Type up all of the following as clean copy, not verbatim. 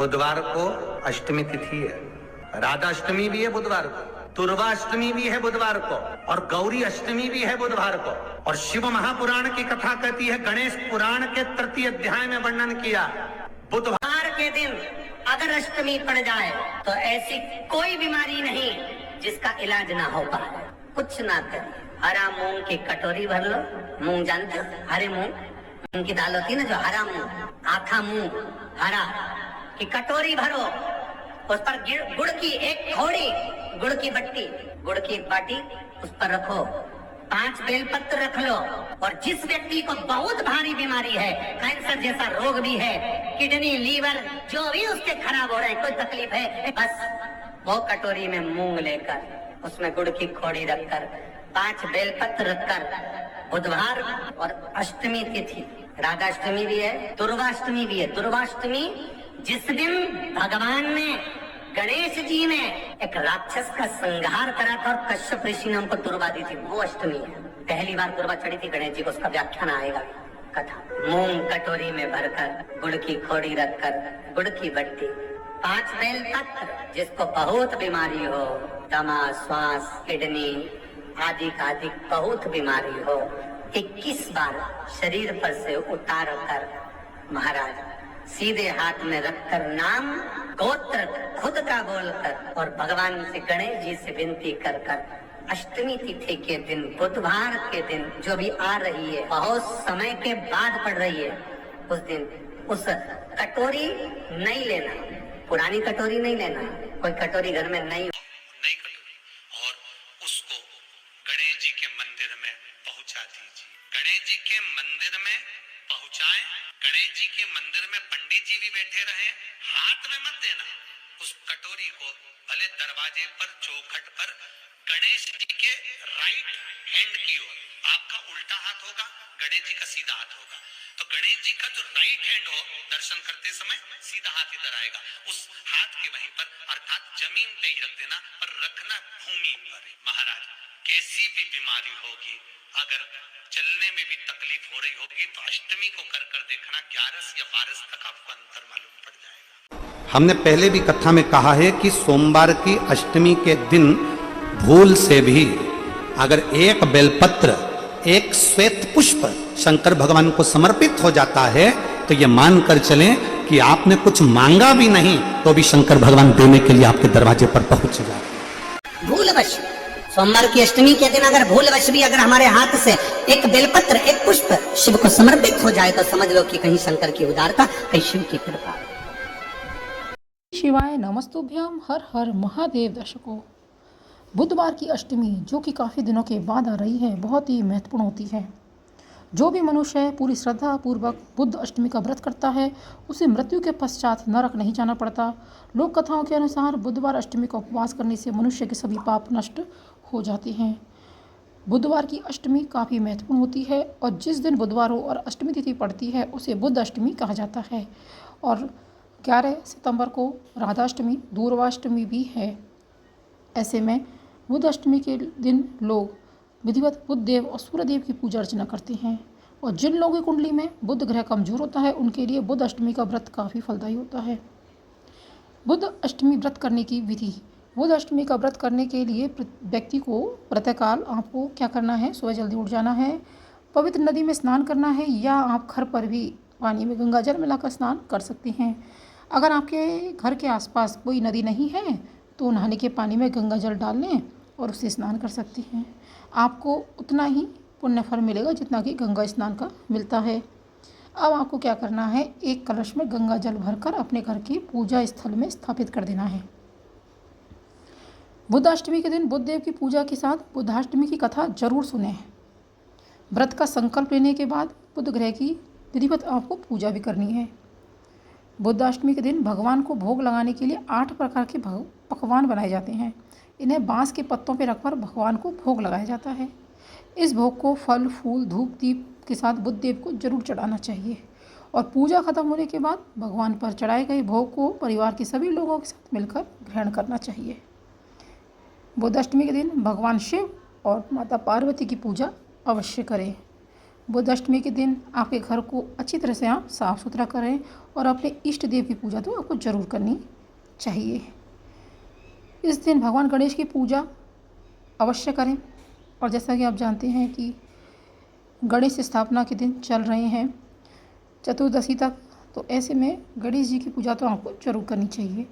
बुधवार को अष्टमी तिथि है, राधाष्टमी भी है बुधवार को, दुर्वाष्टमी भी है बुधवार को, और गौरी अष्टमी भी है बुधवार को। और शिव महापुराण की कथा कहती है, गणेश पुराण के तृतीय अध्याय में वर्णन किया, बुधवार के दिन अगर अष्टमी पड़ जाए तो ऐसी कोई बीमारी नहीं जिसका इलाज ना हो पाए। कुछ ना करे, हरा मूंग की कटोरी भर लो, मूंग जानते हो, हरे मूंग की दाल होती है ना, जो हरा मूंग, आखा मूंग हरा की कटोरी भरो, उस पर गुड़ की एक थोड़ी गुड़ की बट्टी, गुड़ की बाटी उस पर रखो, 5 बेलपत्र रख लो। और जिस व्यक्ति को बहुत भारी बीमारी है, कैंसर जैसा रोग भी है, किडनी लीवर जो भी उसके खराब हो रहे हैं, कोई तकलीफ है, बस वो कटोरी में मूंग लेकर उसमें गुड़ की खोड़ी रखकर 5 बेलपत्र रखकर, बुधवार और अष्टमी तिथि, राधाष्टमी भी है, दुर्वाष्टमी भी है। दुर्वाष्टमी जिस दिन भगवान ने, गणेश जी ने एक राक्षस का संहार करा था और कश्यप ऋषि ने हमको दुर्वा दी थी, वो अष्टमी है। पहली बार दुर्वा चढ़ी थी गणेश जी को, उसका व्याख्यान आएगा कथा। मूंग कटोरी में भरकर, गुड़ की खोड़ी रखकर, गुड़ की बट्टी, 5 बेलपत्र, जिसको बहुत बीमारी हो, दमा, श्वास, किडनी आदि का आदि बहुत बीमारी हो, 21 बार शरीर पर से उतार कर महाराज सीधे हाथ में रखकर नाम गोत्र खुद का बोलकर और भगवान से, गणेश जी से विनती कर कर अष्टमी तिथि के दिन, बुधवार के दिन जो भी आ रही है, बहुत समय के बाद पड़ रही है, उस दिन उस कटोरी नहीं लेना, पुरानी कटोरी नहीं लेना, कोई कटोरी घर में नहीं कटोरी, और उसको गणेश जी के मंदिर में पहुंचा दीजिए। गणेश जी के मंदिर में पहुंचाएं, गणेश जी के मंदिर में पंडित जी भी बैठे रहे, हाथ में मत देना उस कटोरी को, भले दरवाजे पर, चौखट पर, गणेश जी के राइट हैंड की ओर, आपका उल्टा हाथ होगा, गणेश जी का सीधा हाथ होगा, तो गणेश जी का जो राइट हैंड हो, दर्शन करते समय सीधा हाथ इधर आएगा, उस हाथ के वहीं पर, अर्थात जमीन पे ही रख देना, पर रखना भूमि पर। महाराज कैसी भी बीमारी होगी, अगर चलने में भी तकलीफ हो रही होगी, तो अष्टमी को कर कर देखना, 11 या 12 तक आपको अंतर मालूम पड़ जाएगा। हमने पहले भी कथा में कहा है कि सोमवार की अष्टमी के दिन भूल से भी अगर एक बेलपत्र, एक श्वेत पुष्प शंकर भगवान को समर्पित हो जाता है, तो ये मानकर चलें कि आपने कुछ मांगा भी नहीं तो भी शंकर भगवान देने के लिए आपके दरवाजे पर पहुंच जाए। भूलवश सोमवार की अष्टमी के दिन अगर भूलवश भी अगर हमारे हाथ से एक बेलपत्र, एक पुष्प शिव को समर्पित हो जाए, तो समझ लो कि कहीं शंकर की उदारता, कहीं शिव की कृपा। शिवाय नमस्तुभ्यम। हर हर महादेव। दर्शकों, बुधवार की अष्टमी जो कि काफ़ी दिनों के बाद आ रही है, बहुत ही महत्वपूर्ण होती है। जो भी मनुष्य पूरी श्रद्धा पूर्वक बुद्ध अष्टमी का व्रत करता है, उसे मृत्यु के पश्चात नरक नहीं जाना पड़ता। लोक कथाओं के अनुसार बुधवार अष्टमी का उपवास करने से मनुष्य के सभी पाप नष्ट हो जाते हैं। बुधवार की अष्टमी काफ़ी महत्वपूर्ण होती है, और जिस दिन बुधवार हो और अष्टमी तिथि पड़ती है, उसे बुद्ध अष्टमी कहा जाता है। और 11 सितंबर को राधाष्टमी, दूरवाष्टमी भी है। ऐसे में बुद्ध अष्टमी के दिन लोग विधिवत बुद्ध देव और सूर्य देव की पूजा अर्चना करते हैं। और जिन लोगों की कुंडली में बुध ग्रह कमजोर होता है, उनके लिए बुद्ध अष्टमी का व्रत काफ़ी फलदायी होता है। बुद्ध अष्टमी व्रत करने की विधि। बुद्ध अष्टमी का व्रत करने के लिए व्यक्ति को प्रातःकाल आपको क्या करना है, सुबह जल्दी उठ जाना है, पवित्र नदी में स्नान करना है, या आप घर पर भी पानी में गंगा जल मिलाकर स्नान कर सकते हैं। अगर आपके घर के आसपास कोई नदी नहीं है, तो नहाने के पानी में गंगा जल डाल लें और उससे स्नान कर सकती हैं। आपको उतना ही पुण्य फल मिलेगा जितना कि गंगा स्नान का मिलता है। अब आपको क्या करना है, एक कलश में गंगा जल भरकर अपने घर की पूजा स्थल में स्थापित कर देना है। बुद्धाष्टमी के दिन बुद्ध देव की पूजा के साथ बुद्धाष्टमी की कथा जरूर सुनें। व्रत का संकल्प लेने के बाद बुध ग्रह की विधिवत आपको पूजा भी करनी है। बुद्धाष्टमी के दिन भगवान को भोग लगाने के लिए 8 प्रकार के पकवान बनाए जाते हैं। इन्हें बांस के पत्तों पर रखकर भगवान को भोग लगाया जाता है। इस भोग को फल, फूल, धूप, दीप के साथ बुद्ध देव को जरूर चढ़ाना चाहिए। और पूजा खत्म होने के बाद भगवान पर चढ़ाए गए भोग को परिवार के सभी लोगों के साथ मिलकर ग्रहण करना चाहिए। बुद्धाष्टमी के दिन भगवान शिव और माता पार्वती की पूजा अवश्य करें। बुद्ध अष्टमी के दिन आपके घर को अच्छी तरह से आप साफ़ सुथरा करें और अपने इष्ट देव की पूजा तो आपको ज़रूर करनी चाहिए। इस दिन भगवान गणेश की पूजा अवश्य करें। और जैसा कि आप जानते हैं कि गणेश स्थापना के दिन चल रहे हैं चतुर्दशी तक, तो ऐसे में गणेश जी की पूजा तो आपको ज़रूर करनी चाहिए।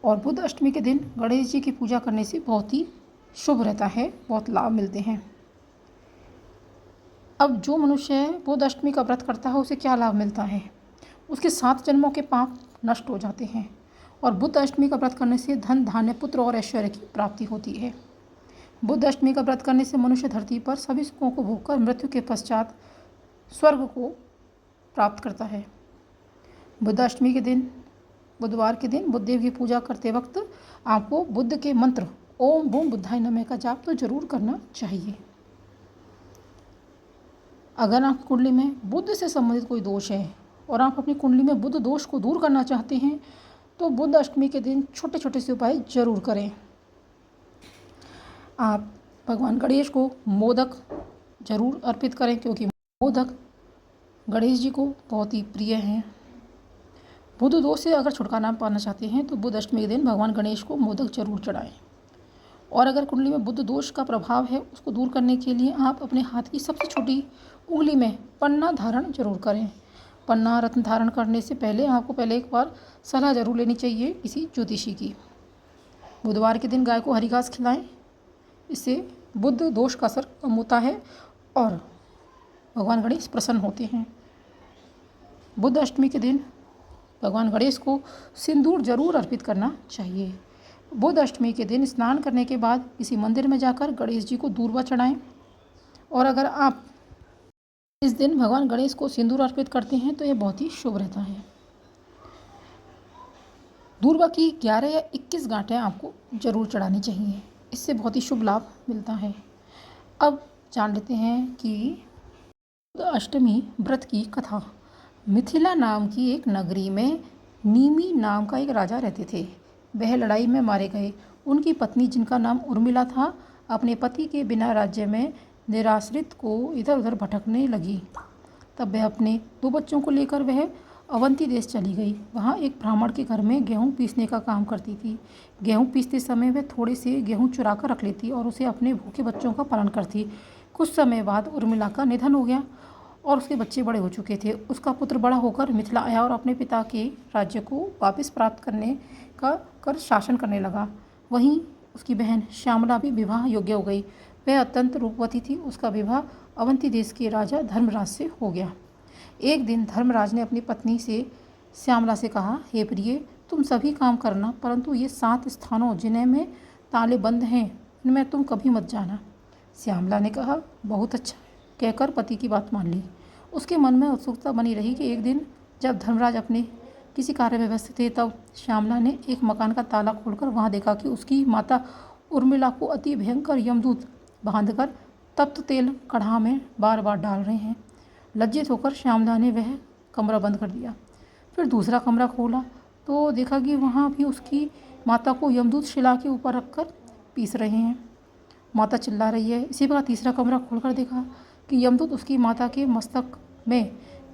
और बुद्ध अष्टमी के दिन गणेश जी की पूजा करने से बहुत ही शुभ रहता है, बहुत लाभ मिलते हैं। अब जो मनुष्य बुद्ध अष्टमी का व्रत करता है उसे क्या लाभ मिलता है? उसके 7 जन्मों के पाप नष्ट हो जाते हैं और बुद्ध अष्टमी का व्रत करने से धन, धान्य, पुत्र और ऐश्वर्य की प्राप्ति होती है। बुद्ध अष्टमी का व्रत करने से मनुष्य धरती पर सभी सुखों को भोगकर मृत्यु के पश्चात स्वर्ग को प्राप्त करता है। बुद्ध अष्टमी के दिन, बुधवार के दिन बुद्धदेव की पूजा करते वक्त आपको बुद्ध के मंत्र ओम बूम बुद्धाय नमः का जाप तो जरूर करना चाहिए। अगर आपकी कुंडली में बुद्ध से संबंधित कोई दोष है और आप अपनी कुंडली में बुद्ध दोष को दूर करना चाहते हैं तो बुद्ध अष्टमी के दिन छोटे छोटे से उपाय जरूर करें। आप भगवान गणेश को मोदक जरूर अर्पित करें, क्योंकि मोदक गणेश जी को बहुत ही प्रिय हैं। बुद्ध दोष से अगर छुटकारा पाना चाहते हैं तो बुद्ध अष्टमी के दिन भगवान गणेश को मोदक जरूर चढ़ाएं। और अगर कुंडली में बुद्ध दोष का प्रभाव है उसको दूर करने के लिए आप अपने हाथ की सबसे छोटी उंगली में पन्ना धारण जरूर करें। पन्ना रत्न धारण करने से पहले आपको एक बार सलाह जरूर लेनी चाहिए किसी ज्योतिषी की। बुधवार के दिन गाय को हरी घास खिलाएं, इससे बुद्ध दोष का असर कम होता है और भगवान गणेश प्रसन्न होते हैं। बुद्ध अष्टमी के दिन भगवान गणेश को सिंदूर जरूर अर्पित करना चाहिए। बुद्ध अष्टमी के दिन स्नान करने के बाद किसी मंदिर में जाकर गणेश जी को दूर्वा चढ़ाएं। और अगर आप इस दिन भगवान गणेश को सिंदूर अर्पित करते हैं तो यह बहुत ही शुभ रहता है। दूर्वा की 11 या 21 गांठें आपको जरूर चढ़ानी चाहिए, इससे बहुत ही शुभ लाभ मिलता है। अब जान लेते हैं कि बुद्ध अष्टमी व्रत की कथा। मिथिला नाम की एक नगरी में नीमी नाम का एक राजा रहते थे। वह लड़ाई में मारे गए। उनकी पत्नी, जिनका नाम उर्मिला था, अपने पति के बिना राज्य में निराश्रित को इधर उधर भटकने लगी। तब वह अपने 2 बच्चों को लेकर वह अवंती देश चली गई। वहाँ एक ब्राह्मण के घर में गेहूँ पीसने का काम करती थी। गेहूँ पीसते समय वह थोड़े से गेहूँ चुरा कर रख लेती और उसे अपने भूखे बच्चों का पालन करती। कुछ समय बाद उर्मिला का निधन हो गया और उसके बच्चे बड़े हो चुके थे। उसका पुत्र बड़ा होकर मिथिला आया और अपने पिता के राज्य को वापस प्राप्त करने का कर शासन करने लगा। वहीं उसकी बहन श्यामला भी विवाह योग्य हो गई। वह अत्यंत रूपवती थी। उसका विवाह अवंती देश के राजा धर्मराज से हो गया। एक दिन धर्मराज ने अपनी पत्नी से श्यामला से कहा, हे प्रिय, तुम सभी काम करना, परंतु ये 7 स्थानों जिन्हें में ताले बंद हैं इनमें तुम कभी मत जाना। श्यामला ने कहा, बहुत अच्छा, कहकर पति की बात मान ली। उसके मन में उत्सुकता बनी रही कि एक दिन जब धर्मराज अपने किसी कार्य में व्यस्त थे तब श्यामला ने एक मकान का ताला खोलकर वहां देखा कि उसकी माता उर्मिला को अति भयंकर यमदूत बांधकर तप्त तेल कढ़ा में बार बार डाल रहे हैं। लज्जित होकर श्यामला ने वह कमरा बंद कर दिया। फिर दूसरा कमरा खोला तो देखा कि वहाँ भी उसकी माता को यमदूत शिला के ऊपर रखकर पीस रहे हैं। माता चिल्ला रही है। इसी प्रकार तीसरा कमरा खोलकर देखा कि यमदूत उसकी माता के मस्तक में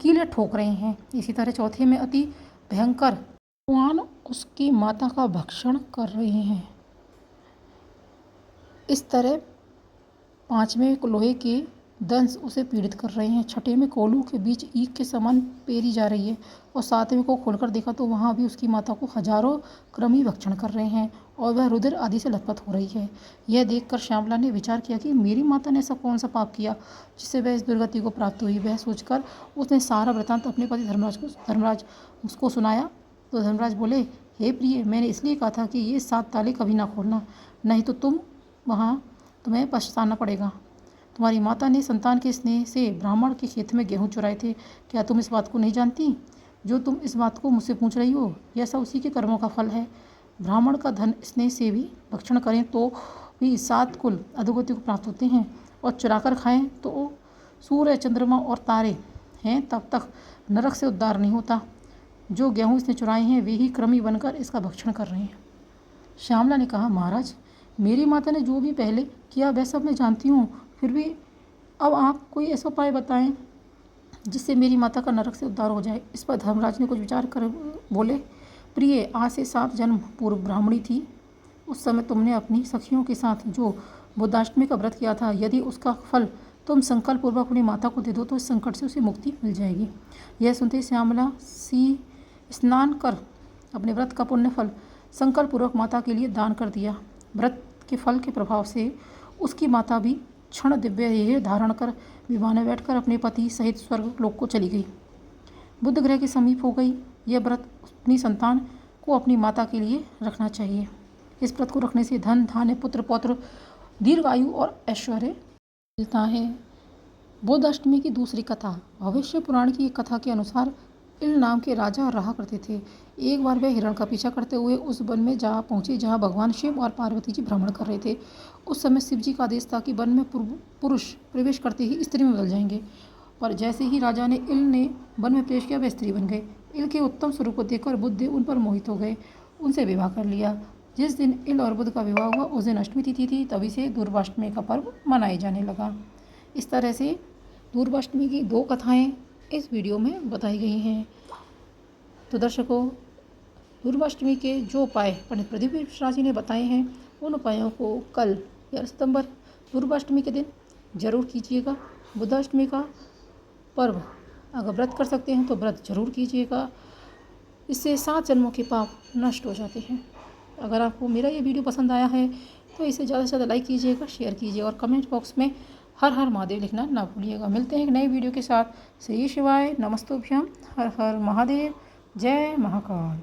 कीले ठोक रहे हैं। इसी तरह चौथे में अति भयंकर भगवान उसकी माता का भक्षण कर रहे हैं। इस तरह 5वें लोहे के दंश उसे पीड़ित कर रहे हैं। छठे में कोलू के बीच ईख के समान पेरी जा रही है और 7वें को खोलकर देखा तो वहाँ भी उसकी माता को हजारों कृमि भक्षण कर रहे हैं और वह रुधिर आदि से लथपथ हो रही है। यह देखकर श्यामला ने विचार किया कि मेरी माता ने ऐसा कौन सा पाप किया जिससे वह इस दुर्गति को प्राप्त हुई। वह सोचकर उसने सारा वृतांत अपने पति धर्मराज उसको सुनाया। तो धर्मराज बोले, हे प्रिय, मैंने इसलिए कहा था कि ये 7 ताले कभी ना खोलना, नहीं तो तुम्हें पछताना पड़ेगा। तुम्हारी माता ने संतान के स्नेह से ब्राह्मण के खेत में गेहूँ चुराए थे। क्या तुम इस बात को नहीं जानती? जो तुम इस बात को मुझसे पूछ रही हो, यह सब उसी के कर्मों का फल है। ब्राह्मण का धन स्नेह से भी भक्षण करें तो भी 7 कुल अधोगति को प्राप्त होते हैं और चुराकर खाएं तो सूर्य, चंद्रमा और तारे हैं तब तक नरक से उद्धार नहीं होता। जो गेहूँ इसने चुराए हैं वे ही कृमि बनकर इसका भक्षण कर रहे हैं। श्यामला ने कहा, महाराज, मेरी माता ने जो भी पहले किया वह सब मैं जानती हूँ, फिर भी अब आप कोई ऐसा उपाय बताएं जिससे मेरी माता का नरक से उद्धार हो जाए। इस पर धर्मराज ने कुछ विचार कर बोले, प्रिय, आज से 7 जन्म पूर्व ब्राह्मणी थी। उस समय तुमने अपनी सखियों के साथ जो बुद्धाष्टमी का व्रत किया था, यदि उसका फल तुम संकल्प पूर्वक अपनी माता को दे दो तो इस संकट से उसे मुक्ति मिल जाएगी। यह सुनते श्यामला सी स्नान कर अपने व्रत का पुण्य फल संकल्प पूर्वक माता के लिए दान कर दिया। व्रत के फल के प्रभाव से उसकी माता भी क्षण दिव्य देह धारण कर विमान में बैठकर अपने पति सहित स्वर्ग लोक को चली गई। बुद्ध ग्रह के समीप हो गई। यह व्रत अपनी संतान को अपनी माता के लिए रखना चाहिए। इस व्रत को रखने से धन धान्य पुत्र पौत्र दीर्घायु और ऐश्वर्य मिलता है। बुद्ध अष्टमी की दूसरी कथा। भविष्य पुराण की एक कथा के अनुसार इल नाम के राजा रहा करते थे। एक बार वे हिरण का पीछा करते हुए उस वन में जा पहुंचे जहां भगवान शिव और पार्वती जी भ्रमण कर रहे थे। उस समय शिव जी का आदेश था कि वन में पुरुष प्रवेश करते ही स्त्री में बदल जाएंगे, पर जैसे ही राजा ने इल ने वन में प्रवेश किया वे स्त्री बन गए। इल के उत्तम स्वरूप को देखकर बुद्ध उन पर मोहित हो गए, उनसे विवाह कर लिया। जिस दिन इल और बुद्ध का विवाह हुआ उस दिन अष्टमी तिथि थी, तभी से दूर्वाष्टमी का पर्व मनाया जाने लगा। इस तरह से दूर्वाष्टमी की 2 कथाएं इस वीडियो में बताई गई हैं। तो दर्शकों, दूर्वाष्टमी के जो उपाय पंडित प्रदीप मिश्रा जी ने बताए हैं, उन उपायों को कल 11 सितंबर दूर्वाष्टमी के दिन जरूर कीजिएगा। बुद्धाष्टमी का पर्व अगर व्रत कर सकते हैं तो व्रत जरूर कीजिएगा। इससे 7 जन्मों के पाप नष्ट हो जाते हैं। अगर आपको मेरा ये वीडियो पसंद आया है तो इसे ज़्यादा से ज़्यादा लाइक कीजिएगा, शेयर कीजिएगा और कमेंट बॉक्स में हर हर महादेव लिखना ना भूलिएगा। मिलते हैं एक नए वीडियो के साथ। श्री शिवाय, नमस्तोभ्यम, हर हर महादेव, जय महाकाल।